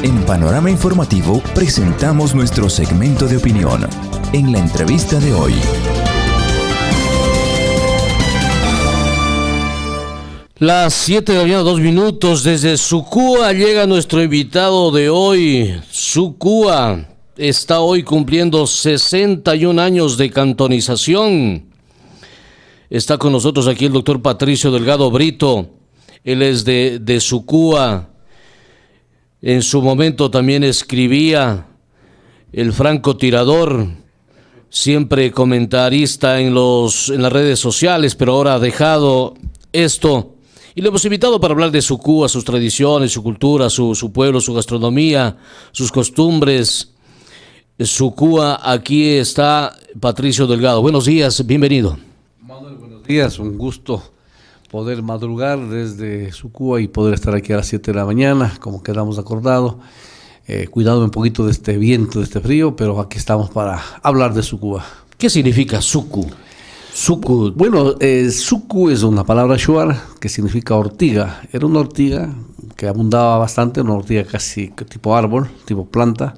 En Panorama Informativo presentamos nuestro segmento de opinión. En la entrevista de hoy. Las 7 de la mañana, 2 minutos. Desde Sucúa llega nuestro invitado de hoy. Sucúa está hoy cumpliendo 61 años de cantonización. Está con nosotros aquí el doctor Patricio Delgado Brito. Él es de Sucúa. En su momento también escribía El Francotirador, siempre comentarista en las redes sociales, pero ahora ha dejado esto. Y le hemos invitado para hablar de Sucúa, sus tradiciones, su cultura, su pueblo, su gastronomía, sus costumbres. Sucúa, aquí está Patricio Delgado. Buenos días, bienvenido. Manuel, buenos días, un gusto poder madrugar desde Sucúa y poder estar aquí a las 7 de la mañana, como quedamos acordado. Cuidado un poquito de este viento, de este frío, pero aquí estamos para hablar de Sucúa. ¿Qué significa Sucu? Sucu. Bueno, Sucu es una palabra shuar que significa ortiga. Era una ortiga que abundaba bastante, una ortiga casi tipo árbol, tipo planta,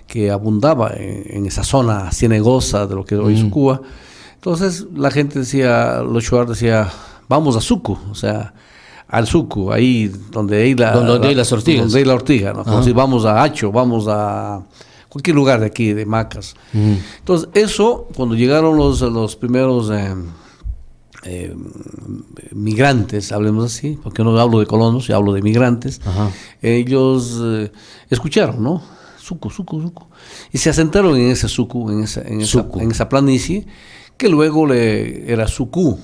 que abundaba en esa zona cenegosa de lo que es hoy Sucúa. Entonces la gente decía, los shuar decía, vamos a Sucu, o sea, al Sucu, ahí donde hay las ortigas. Donde hay la ortiga, ¿no? Como si vamos a Hacho, vamos a cualquier lugar de aquí, de Macas. Entonces, eso, cuando llegaron los primeros migrantes, hablemos así, porque no hablo de colonos, yo hablo de migrantes, ellos escucharon, ¿no? Sucu, Sucu, Sucu. Y se asentaron en ese Sucu, en esa planicie, que luego era Sucú.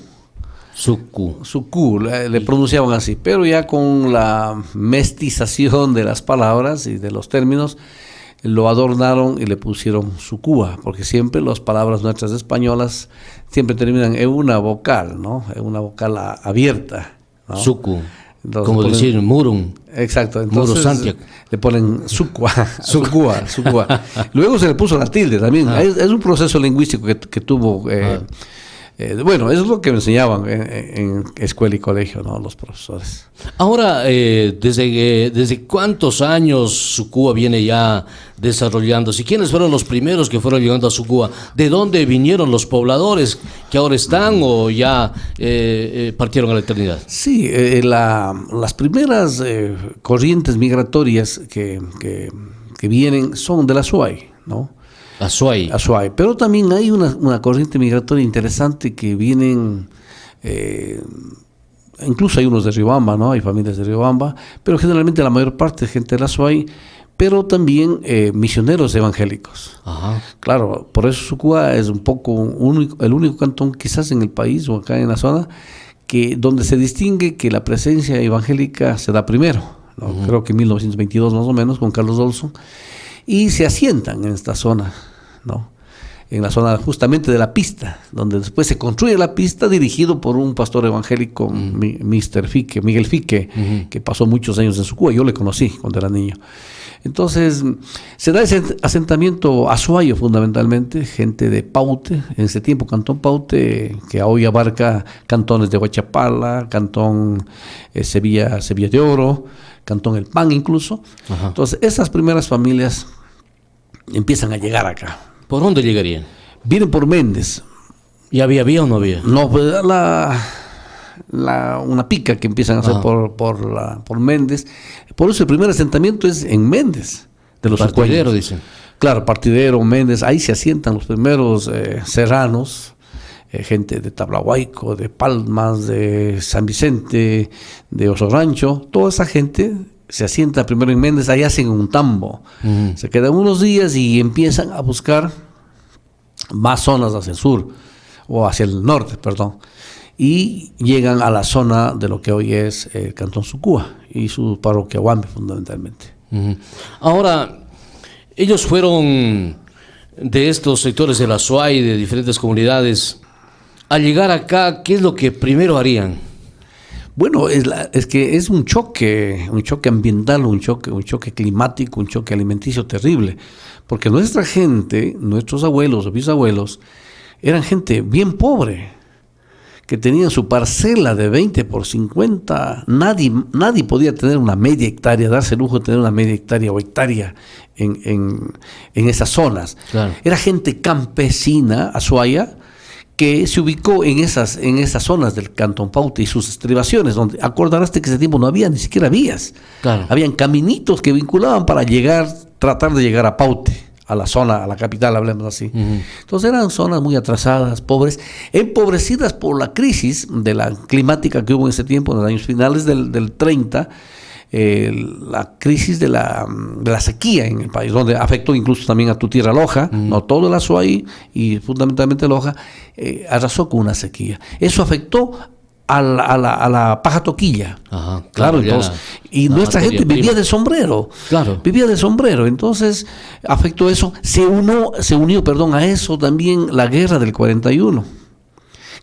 Sucú, le pronunciaban así, pero ya con la mestización de las palabras y de los términos, lo adornaron y le pusieron Sucúa, porque siempre las palabras nuestras españolas siempre terminan en una vocal, ¿no? En una vocal abierta, ¿no? Sucu, como decir Murum. Exacto, entonces Muro Santiago. Le ponen Sucua. Luego se le puso la tilde también. Es un proceso lingüístico que tuvo... bueno, eso es lo que me enseñaban en escuela y colegio, ¿no? Los profesores. Ahora, ¿desde cuántos años Sucúa viene ya desarrollándose? ¿Quiénes fueron los primeros que fueron llegando a Sucúa? ¿De dónde vinieron los pobladores que ahora están o ya partieron a la eternidad? Sí, las primeras corrientes migratorias que vienen son de la Azuay, ¿no? Azuay, pero también hay una corriente migratoria interesante que vienen, incluso hay unos de Riobamba, ¿no? Hay familias de Riobamba, pero generalmente la mayor parte es gente de la Azuay, pero también misioneros evangélicos. Ajá. Claro, por eso Sucúa es un poco el único cantón quizás en el país o acá en la zona donde se distingue que la presencia evangélica se da primero, ¿no? Creo que en 1922 más o menos con Carlos Dolson, y se asientan en esta zona, ¿no? En la zona justamente de la pista, donde después se construye la pista dirigido por un pastor evangélico, Miguel Fique, que pasó muchos años en Sucúa. Yo le conocí cuando era niño. Entonces, se da ese asentamiento azuayo fundamentalmente, gente de Paute, en ese tiempo Cantón Paute, que hoy abarca cantones de Huachapala, Cantón Sevilla de Oro, Cantón El Pan incluso. Ajá. Entonces, esas primeras familias empiezan a llegar acá. ¿Por dónde llegarían? Vienen por Méndez. ¿Y había o no había? No, pues una pica que empiezan a hacer por Méndez. Por eso el primer asentamiento es en Méndez, de los partidero, dicen. Claro, Partidero, Méndez, ahí se asientan los primeros serranos, gente de Tablahuayco, de Palmas, de San Vicente, de Oso Rancho, toda esa gente se asienta primero en Méndez, ahí hacen un tambo, se quedan unos días y empiezan a buscar más zonas hacia el sur, o hacia el norte, perdón, y llegan a la zona de lo que hoy es el Cantón Sucúa y su parroquia Huambe fundamentalmente. Ahora, ellos fueron de estos sectores de la Azuay, de diferentes comunidades. Al llegar acá, ¿qué es lo que primero harían? Bueno, es que es un choque ambiental, un choque climático, un choque alimenticio terrible, porque nuestra gente, nuestros abuelos o bisabuelos, eran gente bien pobre, que tenían su parcela de 20 por 50, nadie podía tener una media hectárea, darse el lujo de tener una media hectárea o hectárea en esas zonas. Claro. Era gente campesina, Azuaya, que se ubicó en esas zonas del Cantón Paute y sus estribaciones, donde acordarás que ese tiempo no había ni siquiera vías. Claro. Habían caminitos que vinculaban para tratar de llegar a Paute, a la zona, a la capital, hablemos así. Entonces eran zonas muy atrasadas, pobres, empobrecidas por la crisis de la climática que hubo en ese tiempo, en los años finales del 30, la crisis de la sequía en el país, donde afectó incluso también a tu tierra Loja, no todo el Azuay y fundamentalmente Loja, arrasó con una sequía. Eso afectó a la paja toquilla. Ajá, claro, entonces, y nuestra gente vivía de sombrero. Claro. Vivía de sombrero, entonces afectó eso. Se unió a eso también la guerra del 41.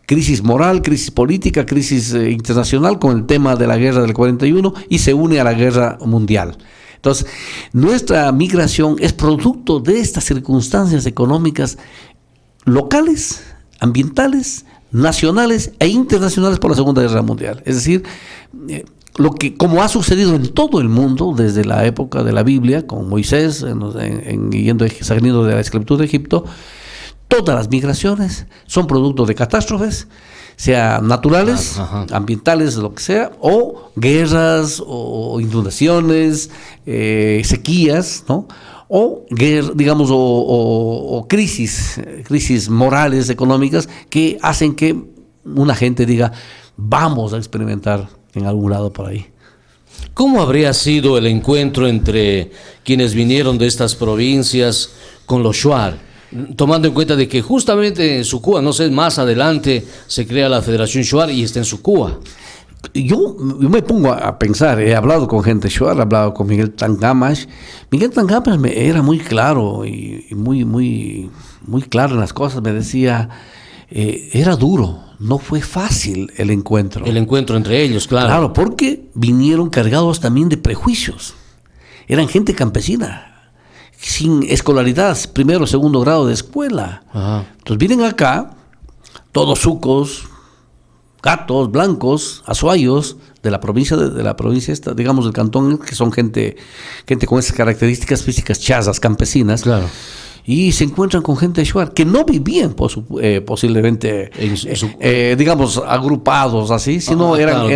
Crisis moral, crisis política, crisis internacional con el tema de la guerra del 41 y se une a la guerra mundial. Entonces, nuestra migración es producto de estas circunstancias económicas locales, ambientales, nacionales e internacionales por la Segunda Guerra Mundial. Es decir, como ha sucedido en todo el mundo desde la época de la Biblia, con Moisés saliendo de la esclavitud de Egipto, todas las migraciones son producto de catástrofes, sea naturales, ambientales, lo que sea, o guerras, o inundaciones, sequías, ¿no? O digamos, o crisis morales, económicas, que hacen que una gente diga, vamos a experimentar en algún lado por ahí. ¿Cómo habría sido el encuentro entre quienes vinieron de estas provincias con los Shuar? Tomando en cuenta de que justamente en Sucúa, no sé, más adelante se crea la Federación Shuar y está en Sucúa. Yo me pongo a pensar, he hablado con gente Shuar, he hablado con Miguel Tangamash. Miguel Tangamash era muy claro y muy claro en las cosas, me decía, era duro, no fue fácil el encuentro. El encuentro entre ellos, claro. Claro, porque vinieron cargados también de prejuicios. Eran gente campesina, sin escolaridad, primero o segundo grado de escuela. Ajá. Entonces vienen acá, todos sucos, gatos, blancos, azuayos, de la provincia esta, digamos del cantón, que son gente con esas características físicas chazas, campesinas. Claro. Y se encuentran con gente de Shuar que no vivían posiblemente, digamos, agrupados así, sino eran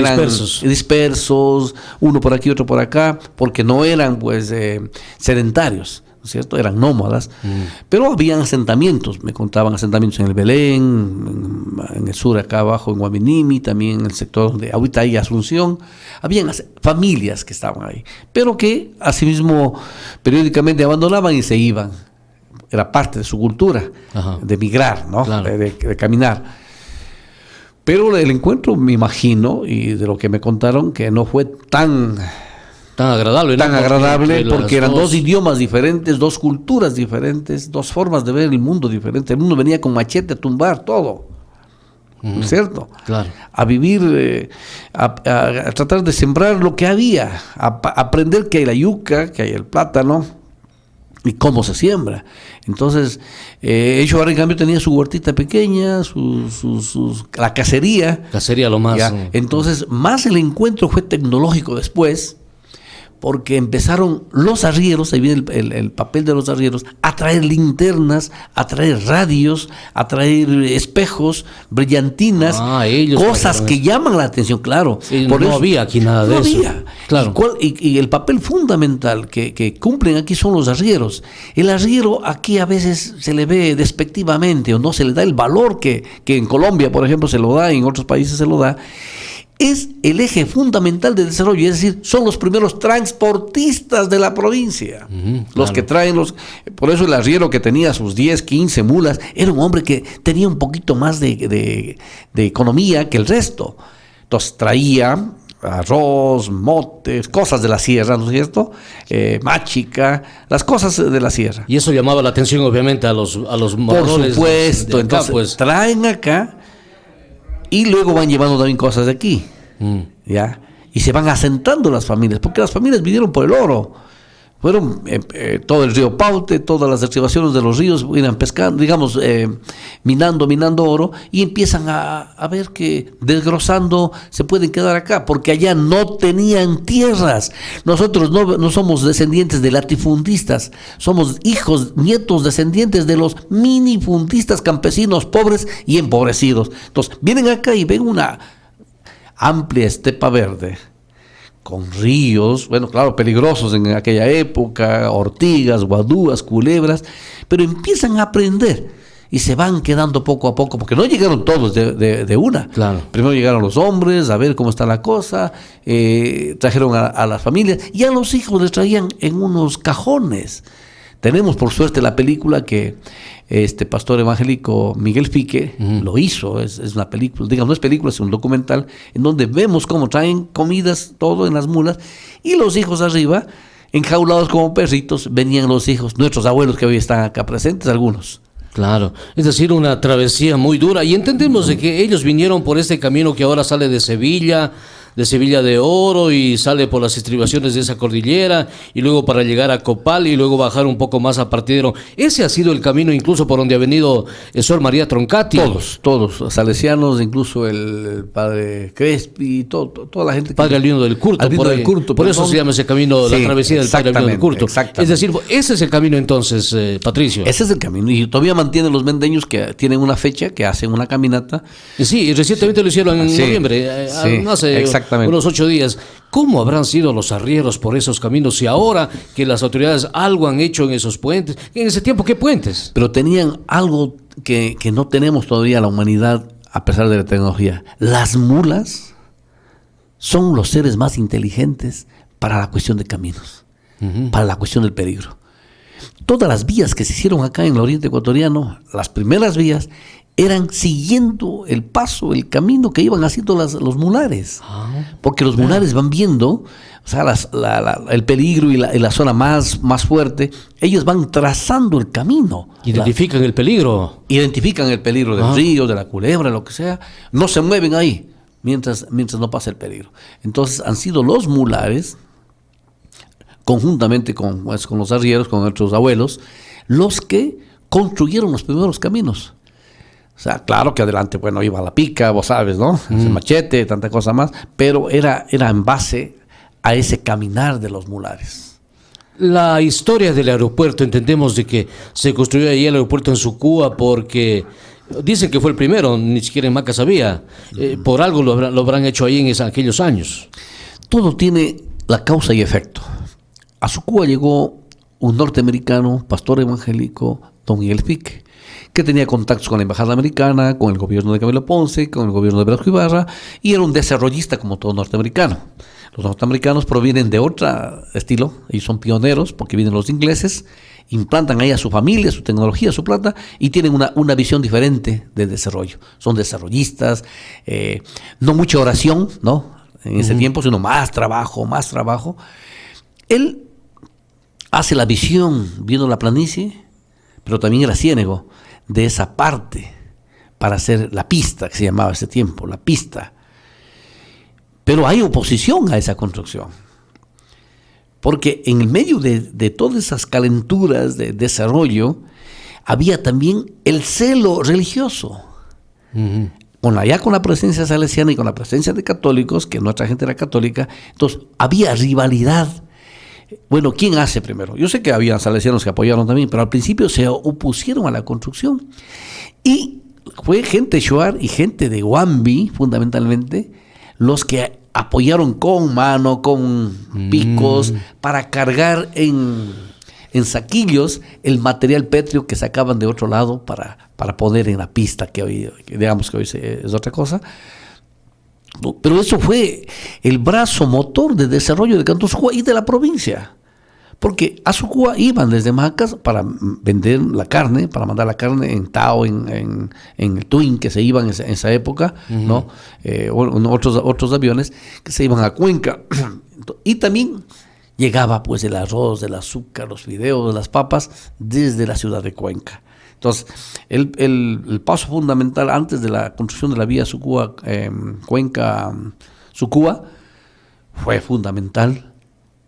dispersos, uno por aquí, otro por acá, porque no eran pues sedentarios, ¿no es cierto? Eran nómadas, pero habían asentamientos, me contaban asentamientos en el Belén, en el sur acá abajo, en Guaminimi, también en el sector de ahorita y Asunción, habían familias que estaban ahí, pero que asimismo periódicamente abandonaban y se iban. Era parte de su cultura, de migrar, ¿no? Claro. De caminar. Pero el encuentro, me imagino, y de lo que me contaron, que no fue tan agradable. Tan agradable porque eran dos idiomas diferentes, dos culturas diferentes, dos formas de ver el mundo diferentes. El mundo venía con machete a tumbar todo, ¿no es cierto? Claro. A vivir, a tratar de sembrar lo que había, a aprender que hay la yuca, que hay el plátano, y cómo se siembra. Entonces, ellos ahora en cambio tenían su huertita pequeña, la cacería. Cacería lo más. Entonces, más el encuentro fue tecnológico después, porque empezaron los arrieros, ahí viene el papel de los arrieros, a traer linternas, a traer radios, a traer espejos, brillantinas, cosas que llaman la atención, claro. Por no eso, había aquí nada de eso. Claro. Y el papel fundamental que cumplen aquí son los arrieros. El arriero aquí a veces se le ve despectivamente o no se le da el valor que en Colombia, por ejemplo, se lo da, en otros países se lo da. Es el eje fundamental de desarrollo, es decir, son los primeros transportistas de la provincia, los que traen por eso el arriero que tenía sus 10, 15 mulas, era un hombre que tenía un poquito más de economía que el resto. Entonces traía arroz, motes, cosas de la sierra, ¿no es cierto? Máchica, las cosas de la sierra. Y eso llamaba la atención obviamente a los por supuesto, entonces pues traen acá y luego van llevando también cosas de aquí, ¿ya? Y se van asentando las familias, porque las familias vinieron por el oro, fueron todo el río Paute, todas las derivaciones de los ríos, iban pescando, digamos, minando oro, y empiezan a ver que desglosando se pueden quedar acá, porque allá no tenían tierras. Nosotros no somos descendientes de latifundistas, somos hijos, nietos, descendientes de los minifundistas campesinos pobres y empobrecidos. Entonces, vienen acá y ven una amplia estepa verde, con ríos, bueno, claro, peligrosos en aquella época, ortigas, guadúas, culebras, pero empiezan a aprender y se van quedando poco a poco, porque no llegaron todos de una. Claro. Primero llegaron los hombres a ver cómo está la cosa, trajeron a las familias, y a los hijos les traían en unos cajones. Tenemos por suerte la película que este pastor evangélico Miguel Fique lo hizo, es una película, digamos, no es película, es un documental en donde vemos cómo traen comidas, todo en las mulas, y los hijos arriba, enjaulados como perritos, venían los hijos, nuestros abuelos que hoy están acá presentes, algunos. Claro, es decir, una travesía muy dura, y entendemos de que ellos vinieron por este camino que ahora sale de Sevilla de Oro, y sale por las estribaciones de esa cordillera, y luego para llegar a Copal, y luego bajar un poco más a Partidero. Ese ha sido el camino incluso por donde ha venido Sor María Troncati. Todos, salesianos, incluso el padre Crespi, toda la gente. Padre Albino del Curto, por eso se llama ese camino, sí, la travesía del Padre Albino del Curto. Es decir, ese es el camino entonces, Patricio. Ese es el camino, y todavía mantienen los mendeños que tienen una fecha, que hacen una caminata. Sí, y recientemente lo hicieron en noviembre, hace unos 8 días. ¿Cómo habrán sido los arrieros por esos caminos? Y ahora que las autoridades algo han hecho en esos puentes, en ese tiempo, ¿qué puentes? Pero tenían algo que no tenemos todavía la humanidad, a pesar de la tecnología. Las mulas son los seres más inteligentes para la cuestión de caminos, para la cuestión del peligro. Todas las vías que se hicieron acá en el oriente ecuatoriano, las primeras vías, eran siguiendo el paso, el camino que iban haciendo los mulares. Porque los mulares van viendo, o sea, el peligro y la zona más fuerte, ellos van trazando el camino. Identifican el peligro. Identifican el peligro del río, de la culebra, lo que sea. No se mueven ahí mientras no pasa el peligro. Entonces han sido los mulares, conjuntamente con los arrieros, con nuestros abuelos, los que construyeron los primeros caminos. O sea, claro que adelante, bueno, iba la pica, vos sabes, ¿no? El machete, tanta cosa más, pero era en base a ese caminar de los mulares. La historia del aeropuerto, entendemos de que se construyó ahí el aeropuerto en Sucúa porque dicen que fue el primero, ni siquiera en Macas había. Por algo lo habrán hecho ahí en aquellos años. Todo tiene la causa y efecto. A Sucúa llegó un norteamericano, pastor evangélico, don Miguel Fique, que tenía contactos con la embajada americana, con el gobierno de Camilo Ponce, con el gobierno de Velasco Ibarra, y era un desarrollista como todo norteamericano. Los norteamericanos provienen de otro estilo, ellos son pioneros porque vienen los ingleses, implantan ahí a su familia, su tecnología, su plata, y tienen una visión diferente de desarrollo. Son desarrollistas, no mucha oración, ¿no? En ese tiempo, sino más trabajo. Él hace la visión viendo la planicie, pero también era ciénego de esa parte para hacer la pista, que se llamaba ese tiempo, la pista. Pero hay oposición a esa construcción, porque en el medio de todas esas calenturas de desarrollo había también el celo religioso. Ya con la presencia salesiana y con la presencia de católicos, que nuestra gente era católica, entonces había rivalidad. Bueno, ¿quién hace primero? Yo sé que había salesianos que apoyaron también, pero al principio se opusieron a la construcción. Y fue gente de Shuar y gente de Huambi, fundamentalmente, los que apoyaron con mano, con picos, para cargar en saquillos el material pétreo que sacaban de otro lado para poner en la pista, que hoy, digamos que hoy es otra cosa. Pero eso fue el brazo motor de desarrollo de Cantón Sucúa y de la provincia. Porque a Sucúa iban desde Macas para vender la carne, para mandar la carne en Tao, en el Twin, que se iban en esa época, ¿no? Otros aviones que se iban a Cuenca. Y también llegaba pues el arroz, el azúcar, los fideos, las papas desde la ciudad de Cuenca. Entonces, el paso fundamental antes de la construcción de la vía Sucúa, Cuenca-Sucúa, fue fundamental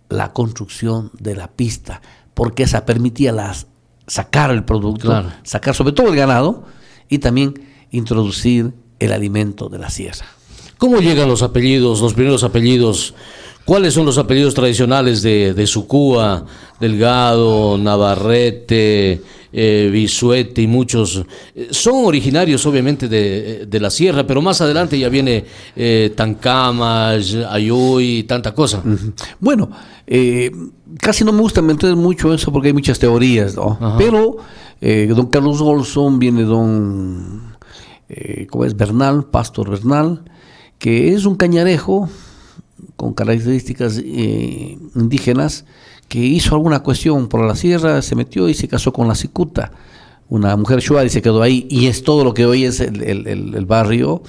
la construcción de la pista, porque esa permitía sacar el producto, claro, sacar sobre todo el ganado y también introducir el alimento de la sierra. ¿Cómo llegan los apellidos, los primeros apellidos? ¿Cuáles son los apellidos tradicionales de Sucúa? Delgado, Navarrete, Bisuete y muchos. Son originarios obviamente de la sierra, pero más adelante ya viene Tancamas, Ayuy y tanta cosa. Bueno, casi no me gusta meter mucho eso porque hay muchas teorías, ¿no? Ajá. Pero don Carlos Olson, viene don ¿cómo es? Bernal, Pastor Bernal, que es un cañarejo con características indígenas, que hizo alguna cuestión por la sierra, se metió y se casó con la cicuta, una mujer shuar, y se quedó ahí, y es todo lo que hoy es el barrio,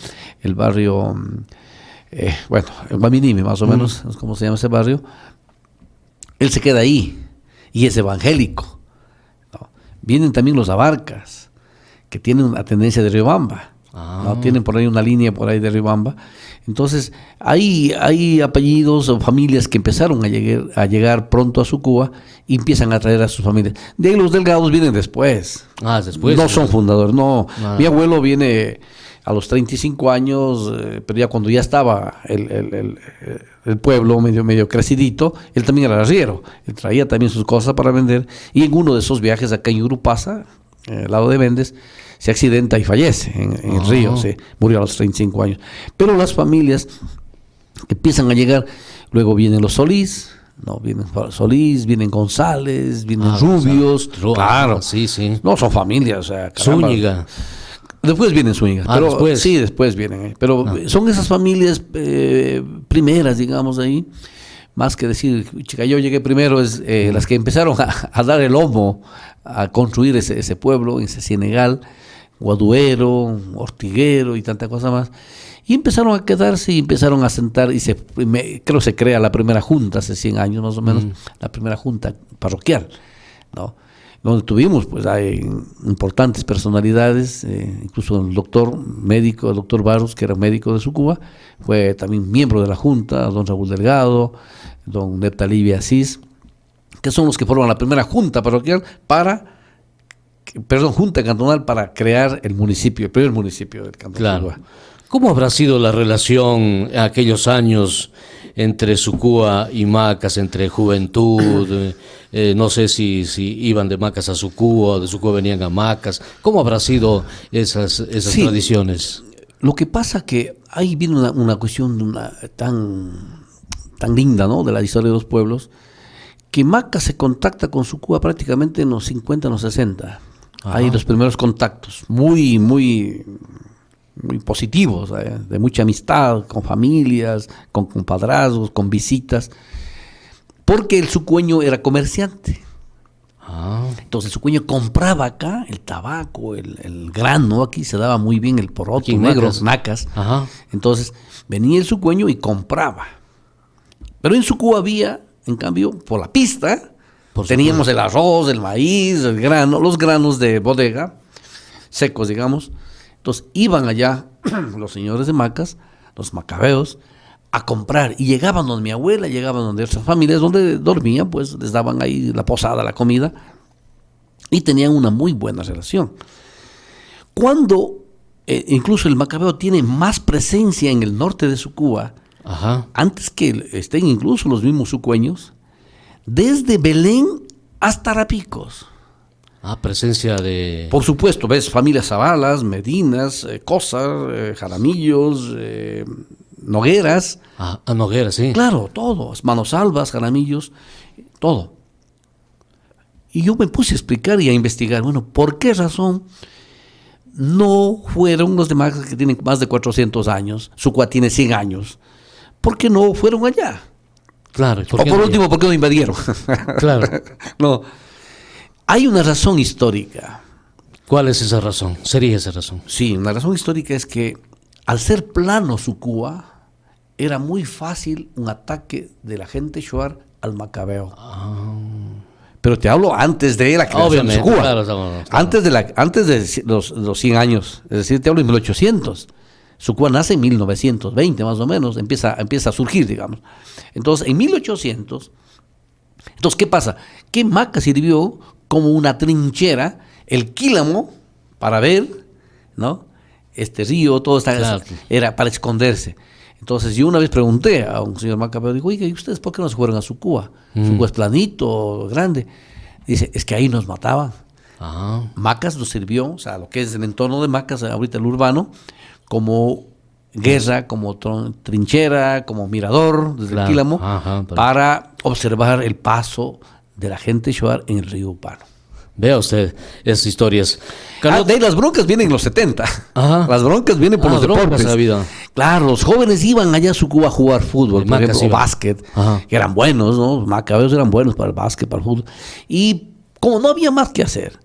bueno, el Guaminime más o menos, es como se llama ese barrio. Él se queda ahí, y es evangélico, ¿no? Vienen también los abarcas, que tienen una tendencia de Riobamba, ¿no? Tienen por ahí una línea por ahí de Riobamba. Entonces, hay apellidos o familias que empezaron a llegar pronto a Sucúa y empiezan a traer a sus familias. De ahí los Delgados vienen después. Después. No son fundadores, no. Mi abuelo viene a los 35 años, pero ya cuando ya estaba el pueblo medio crecidito, él también era arriero. Él traía también sus cosas para vender, y en uno de esos viajes acá en Urupasa, al lado de Méndez, se accidenta y fallece en el río, murió a los 35 años. Pero las familias empiezan a llegar, luego vienen los Solís, vienen González, vienen Rubios, claro, sí. No, son familias, o sea, caramba. Zúñiga. Después vienen Zúñiga, pero después. Sí, después vienen, pero son esas familias primeras, digamos, ahí. Más que decir, chica, yo llegué primero, es las que empezaron a dar el lomo, a construir ese pueblo, ese Senegal, Guaduero, Ortiguero y tanta cosa más. Y empezaron a quedarse y empezaron a sentar, y creo se crea la primera junta, hace 100 años más o menos, la primera junta parroquial, ¿no? Donde tuvimos, pues, hay importantes personalidades, incluso el doctor Barros, que era médico de Sucúa, fue también miembro de la junta, don Raúl Delgado, don Neptalí Asís, que son los que forman la primera junta parroquial junta cantonal para crear el primer municipio del Cantón de Sucúa. ¿Cómo habrá sido la relación en aquellos años entre Sucúa y Macas, entre juventud? No sé si iban de Macas a Sucúa o de Sucúa venían a Macas. ¿Cómo habrá sido esas tradiciones? Lo que pasa que ahí viene una cuestión tan linda, ¿no?, de la historia de los pueblos, que Macas se contacta con Sucúa prácticamente en los 50, en los 60. Hay los primeros contactos muy, muy, muy positivos, de mucha amistad, con familias, con compadrazgos, con visitas, porque el sucueño era comerciante. Entonces el sucueño compraba acá el tabaco, el grano, aquí se daba muy bien el poroto negro, Macas. Entonces venía el sucueño y compraba. Pero en Sucúa había, en cambio, por la pista, teníamos el arroz, el maíz, el grano, los granos de bodega, secos, digamos. Entonces iban allá los señores de Macas, los macabeos, a comprar, y llegaban donde mi abuela, llegaban donde otras familias, donde dormían, pues les daban ahí la posada, la comida, y tenían una muy buena relación. Cuando incluso el macabeo tiene más presencia en el norte de Sucúa, antes que estén incluso los mismos sucueños, desde Belén hasta Rapicos. Presencia de... Por supuesto, ves familias Zavalas, Medinas, Cózar, Jaramillos, Nogueras. Nogueras, sí. Claro, todos, Manosalvas, Jaramillos, todo. Y yo me puse a explicar y a investigar, bueno, ¿por qué razón no fueron los demás que tienen más de 400 años? Sucúa tiene 100 años. ¿Por qué no fueron allá? Claro. O por último, ¿por qué no invadieron? Claro. No. Hay una razón histórica. ¿Cuál es esa razón? ¿Sería esa razón? Sí, una razón histórica es que al ser plano Sucúa, era muy fácil un ataque de la gente shuar al macabeo. Pero te hablo antes de la creación de Sucúa. Claro. Antes de los 100 años. Es decir, te hablo en 1800. Sucúa nace en 1920 más o menos, empieza a surgir, digamos. Entonces, en 1800, Entonces, ¿qué pasa? Que Macas sirvió como una trinchera, el Quílamo, para ver, ¿no? Este río, todo está, claro, era para esconderse. Entonces yo una vez pregunté a un señor macabeo, digo, oiga, ¿y ustedes por qué no se fueron a Sucúa? Sucúa es planito, grande. Dice, es que ahí nos mataban. Ajá. Macas nos sirvió, o sea, lo que es el entorno de Macas, ahorita el urbano, como guerra, como trinchera, como mirador desde el Quílamo, para observar el paso de la gente shuar en el río Upano. Vea usted esas historias. De ahí las broncas vienen en los 70. Ajá. Las broncas vienen por los deportes. Claro, los jóvenes iban allá a Sucúa a jugar fútbol, por ejemplo, o básquet, que eran buenos, ¿no? Los macabeos eran buenos para el básquet, para el fútbol. Y como no había más que hacer,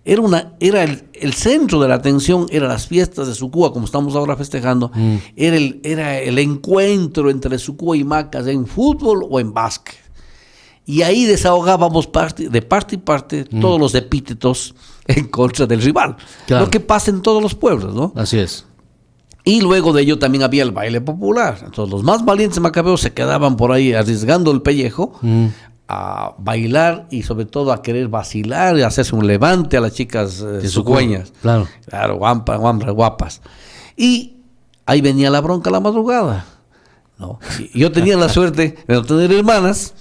era el centro de la atención, eran las fiestas de Sucúa, como estamos ahora festejando, era el encuentro entre Sucúa y Macas en fútbol o en básquet. Y ahí desahogábamos de parte y parte todos los epítetos en contra del rival. Claro. Lo que pasa en todos los pueblos, ¿no? Así es. Y luego de ello también había el baile popular. Entonces los más valientes macabeos se quedaban por ahí arriesgando el pellejo a bailar y sobre todo a querer vacilar y hacerse un levante a las chicas sucueñas. Claro. Claro, guapas. Y ahí venía la bronca a la madrugada, ¿no? Y yo tenía la suerte de no tener hermanas.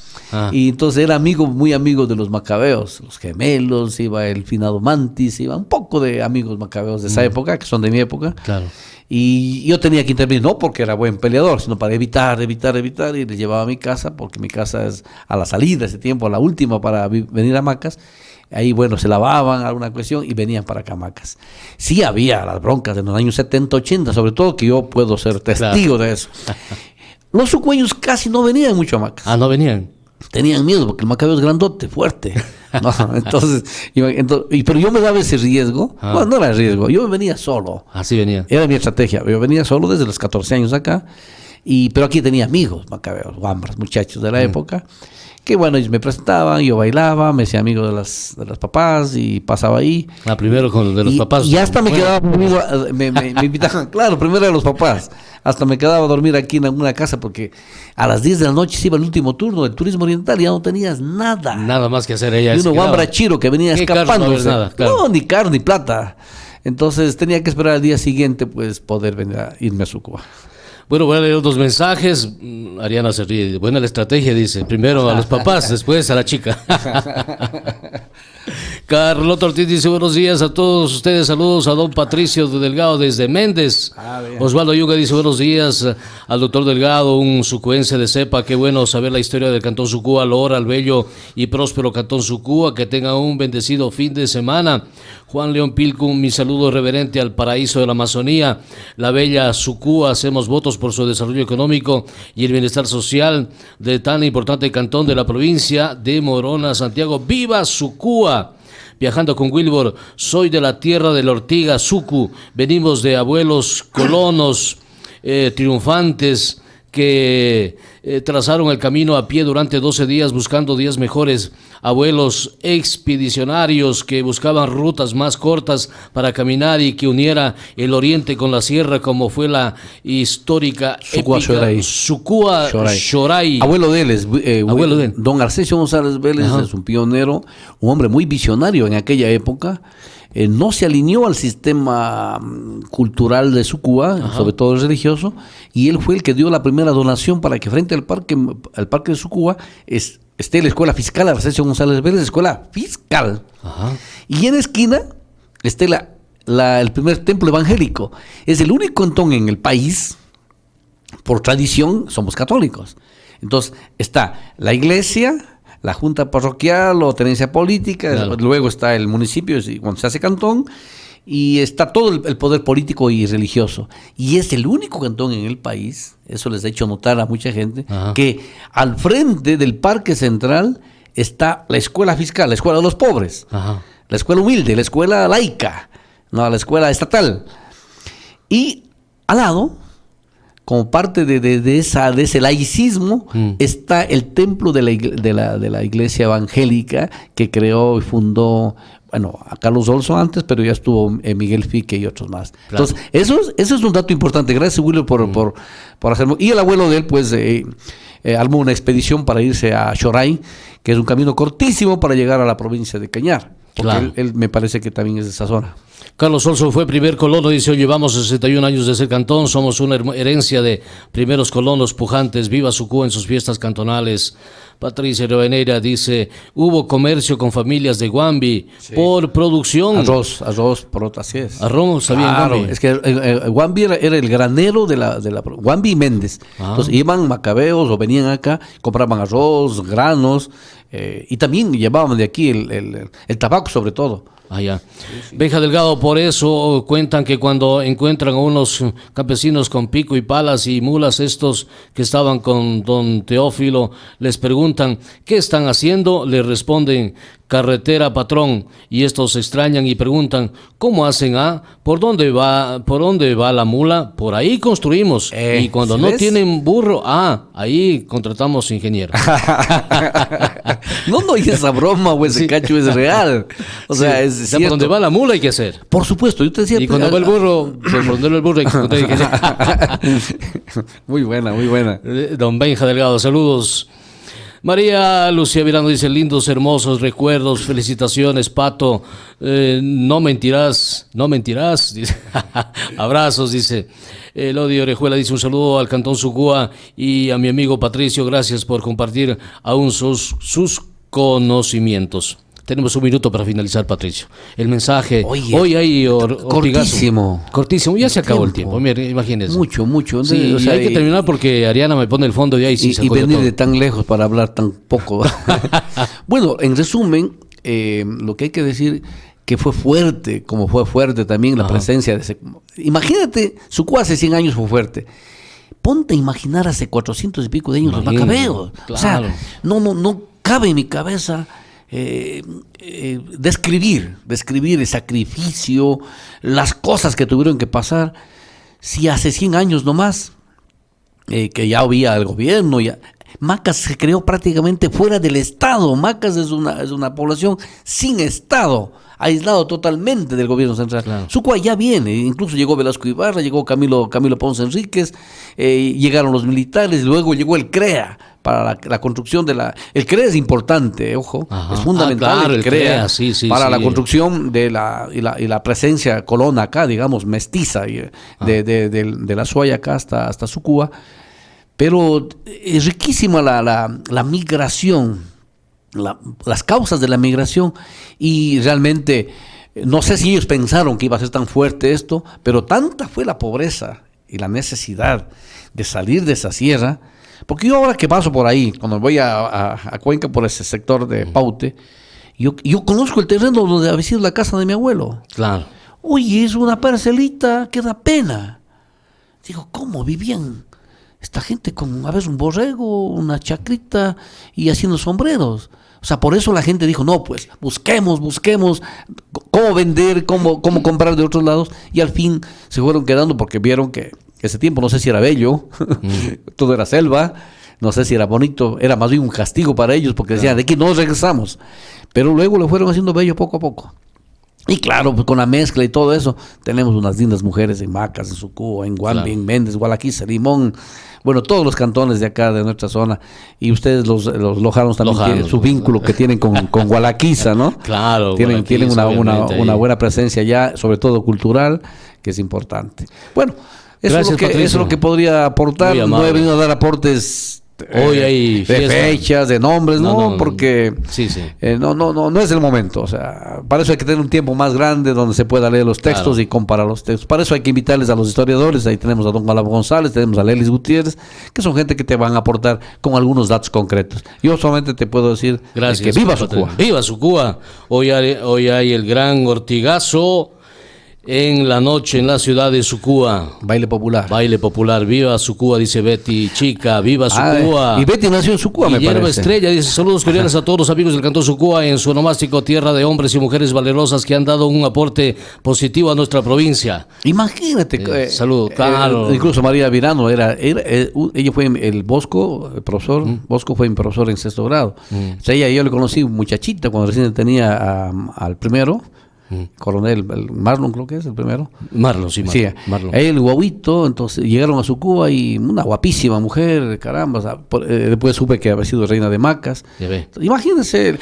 Y entonces era muy amigo de los macabeos, los gemelos, iba el finado Mantis, iba un poco de amigos macabeos de esa época, que son de mi época. Claro. Y yo tenía que intervenir, no porque era buen peleador, sino para evitar, y les llevaba a mi casa, porque mi casa es a la salida, ese tiempo, a la última para venir a Macas. Ahí, bueno, se lavaban alguna cuestión y venían para acá a Macas. Sí había las broncas de los años 70, 80, sobre todo, que yo puedo ser testigo de eso. Los sucueños casi no venían mucho a Macas. Ah, no venían. Tenían miedo porque el macabeo es grandote, fuerte, ¿no? Entonces, pero yo me daba ese riesgo. Bueno, no era riesgo, yo me venía solo. Así venía. Era mi estrategia. Yo venía solo desde los 14 años acá, pero aquí tenía amigos macabeos, guambras, muchachos de la época, que bueno, ellos me presentaban, yo bailaba, me hacía amigo de las papás y pasaba ahí. Primero con de los papás. Y hasta me quedaba conmigo, me invitaban, claro, primero de los papás. Hasta me quedaba a dormir aquí en alguna casa porque a las 10 de la noche se iba el último turno del turismo oriental y ya no tenías nada. Nada más que hacer ella. Y uno guambra chiro que venía escapando. No, ni carne ni plata. Entonces tenía que esperar al día siguiente pues poder irme a Sucúa. Bueno, voy a leer otros mensajes. Ariana se ríe. Buena la estrategia, dice. Primero a los papás, después a la chica. Carlota Ortiz dice, buenos días a todos ustedes. Saludos a don Patricio Delgado desde Méndez. Osvaldo Yuga dice, buenos días al doctor Delgado, un sucuense de cepa. Qué bueno saber la historia del Cantón Sucúa, Lora, al bello y próspero Cantón Sucúa. Que tenga un bendecido fin de semana. Juan León Pilcum, mi saludo reverente al paraíso de la Amazonía, la bella Sucúa. Hacemos votos por su desarrollo económico y el bienestar social de tan importante cantón de la provincia de Morona, Santiago. ¡Viva Sucúa! Viajando con Wilbur, soy de la tierra de la Ortiga, Sucu. Venimos de abuelos colonos triunfantes que trazaron el camino a pie durante 12 días buscando días mejores, abuelos expedicionarios que buscaban rutas más cortas para caminar y que uniera el oriente con la sierra, como fue la histórica Sucúa Xoray. Abuelo de él es don Arcesio González Vélez. Ajá. Es un pionero, un hombre muy visionario en aquella época. No se alineó al sistema cultural de Sucúa, sobre todo el religioso, y él fue el que dio la primera donación para que frente al parque de Sucúa esté la escuela fiscal Arcesio González Vélez, escuela fiscal. Ajá. Y en la esquina esté el primer templo evangélico. Es el único cantón en el país, por tradición, somos católicos. Entonces está la iglesia, la junta parroquial o tenencia política, claro. Luego está el municipio, cuando se hace cantón, y está todo el poder político y religioso. Y es el único cantón en el país, eso les ha hecho notar a mucha gente, que al frente del Parque Central está la escuela fiscal, la escuela de los pobres, la escuela humilde, la escuela laica, no, la escuela estatal. Y al lado, como parte de ese laicismo, está el templo de la iglesia evangélica que creó y fundó, bueno, a Carlos Olso antes, pero ya estuvo Miguel Fique y otros más. Claro. Entonces, eso es un dato importante. Gracias, Willy, por hacerlo. Y el abuelo de él, pues, armó una expedición para irse a Choray, que es un camino cortísimo para llegar a la provincia de Cañar, porque Claro. él me parece que también es de esa zona. Carlos Olson fue primer colono, dice, hoy llevamos 61 años de ser cantón, somos una herencia de primeros colonos pujantes, viva Sucúa en sus fiestas cantonales. Patricia Rivadeneira dice, hubo comercio con familias de Guambi por producción. Arroz, así es. Arroz, sabían Claro, Guambi. es que Guambi era el granero de la Guambi y Méndez. Entonces iban macabeos o venían acá, compraban arroz, granos, y también llevaban de aquí el tabaco sobre todo. Allá. Benja Delgado, por eso cuentan que cuando encuentran a unos campesinos con pico y palas y mulas, estos que estaban con don Teófilo, les preguntan ¿qué están haciendo? Les responden carretera patrón, y estos se extrañan y preguntan ¿cómo hacen? ¿Por dónde va la mula? Por ahí construimos. Y cuando no ¿ves? tienen burro, ahí contratamos ingeniero. No, y esa broma o ese cacho es real. O sea, Sí, es o sea, por cierto. donde va la mula hay que hacer. Por supuesto, yo te decía. Y cuando va el burro, por donde va el burro hay que encontrar ingeniero. Muy buena, muy buena. Don Benja Delgado, saludos. María Lucía Virano dice, lindos, hermosos recuerdos, felicitaciones, Pato, no mentirás, dice. Abrazos, dice. Lodi Orejuela dice, un saludo al Cantón Sucúa y a mi amigo Patricio, gracias por compartir aún sus conocimientos. Tenemos un minuto para finalizar, Patricio. El mensaje, Oye, hoy hay cortísimo. Cortísimo, ya se acabó el tiempo, mira, imagínense. Mucho. Sí, O sea, hay que terminar porque Ariana me pone el fondo y ahí sí y sacó venir todo. de tan lejos para hablar tan poco. Bueno, en resumen, lo que hay que decir que fue fuerte, como fue fuerte también la presencia de ese... Imagínate, Sucúa hace 100 años fue fuerte. Ponte a imaginar hace 400 y pico de años los Imagínate, macabeos. claro. O sea, no cabe en mi cabeza describir el sacrificio, las cosas que tuvieron que pasar. Si hace 100 años nomás, que ya había el gobierno, Macas se creó prácticamente fuera del Estado. Macas es una población sin Estado, aislado totalmente del gobierno central. Claro. Sucúa ya viene, incluso llegó Velasco Ibarra, llegó Camilo Ponce Enríquez, llegaron los militares, luego llegó el CREA para la construcción de la... El CREA es importante, ojo, Ajá. es fundamental Claro, el CREA sí, para la sí. construcción de la presencia colona acá, digamos, mestiza, de la Suaya acá hasta Sucúa. Pero es riquísima la migración, las causas de la migración, y realmente no sé si ellos pensaron que iba a ser tan fuerte esto, pero tanta fue la pobreza y la necesidad de salir de esa sierra, porque yo ahora que paso por ahí, cuando voy a Cuenca por ese sector de Paute, yo conozco el terreno donde había sido la casa de mi abuelo. Claro. Oye, es una parcelita que da pena. Digo, ¿cómo vivían esta gente con, a ver, un borrego, una chacrita y haciendo sombreros? O sea, por eso la gente dijo, no, pues, busquemos cómo vender, cómo comprar de otros lados, y al fin se fueron quedando porque vieron que ese tiempo no sé si era bello, todo era selva, no sé si era bonito, era más bien un castigo para ellos porque decían, de aquí no regresamos, pero luego lo fueron haciendo bello poco a poco. Y claro, pues con la mezcla y todo eso, tenemos unas lindas mujeres en Macas, en Sucúa, en Guambi, en Méndez, Gualaquiza, Limón, bueno, todos los cantones de acá, de nuestra zona, y ustedes los lojanos también tienen su vínculo que tienen con Gualaquiza, ¿no? Claro. Tienen una buena presencia ya, sobre todo cultural, que es importante. Bueno, eso es lo que podría aportar. No he venido a dar aportes hoy hay de fiesta, fechas, de nombres, porque sí. No es el momento. O sea, para eso hay que tener un tiempo más grande donde se pueda leer los textos y comparar los textos. Para eso hay que invitarles a los historiadores. Ahí tenemos a don Malabo González, tenemos a Lelis Gutiérrez, que son gente que te van a aportar con algunos datos concretos. Yo solamente te puedo decir que viva Sucúa. Viva Sucúa. Hoy hay el gran ortigazo en la noche en la ciudad de Sucúa. Baile popular. Viva Sucúa, dice Betty Chica. Viva Sucúa. Y Betty nació en Sucúa, me Guillermo parece. Estrella dice, saludos cordiales a todos los amigos del Cantón Sucúa en su onomástico tierra de hombres y mujeres valerosas que han dado un aporte positivo a nuestra provincia. Imagínate. Saludos, claro. Incluso María Virano ella fue el Bosco, el profesor. Bosco fue mi profesor en 6º grado. O sea, yo le conocí muchachita cuando recién tenía al primero. coronel el Marlon creo que es el primero. Marlon, sí, Sí, Marlon. el guauito, entonces llegaron a Sucúa y una guapísima mujer, caramba, o sea, después supe que había sido reina de Macas. Ya ve. Imagínense,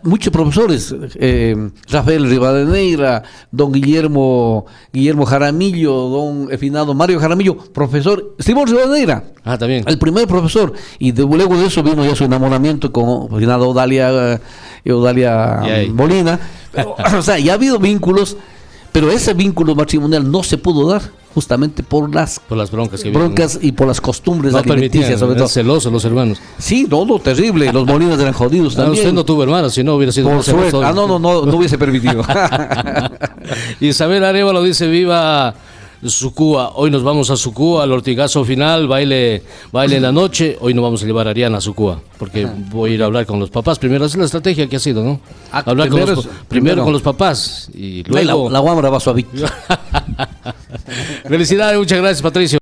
muchos profesores, Rafael Rivadeneira, don Guillermo Jaramillo, don finado Mario Jaramillo, profesor, Simón Rivadeneira. Ah, también. El primer profesor, y luego de eso vino ya su enamoramiento con finado Odalia Molina. O sea, ya ha habido vínculos, pero ese vínculo matrimonial no se pudo dar justamente por las broncas que broncas y por las costumbres no alimenticias, sobre todo. Celosos los hermanos. Sí, no, terrible. Los Molinas eran jodidos también. Usted no tuvo hermanos, si no hubiera sido por suerte. No hubiese permitido. Isabel Arevalo dice: viva Sucúa. Hoy nos vamos a Sucúa, al ortigazo final, baile en la noche. Hoy no vamos a llevar a Ariana a Sucúa, porque voy a ir a hablar con los papás. Primero, esa es la estrategia que ha sido, ¿no? Hablar primero con los papás y luego... La guambra va suavita. Felicidades, muchas gracias, Patricio.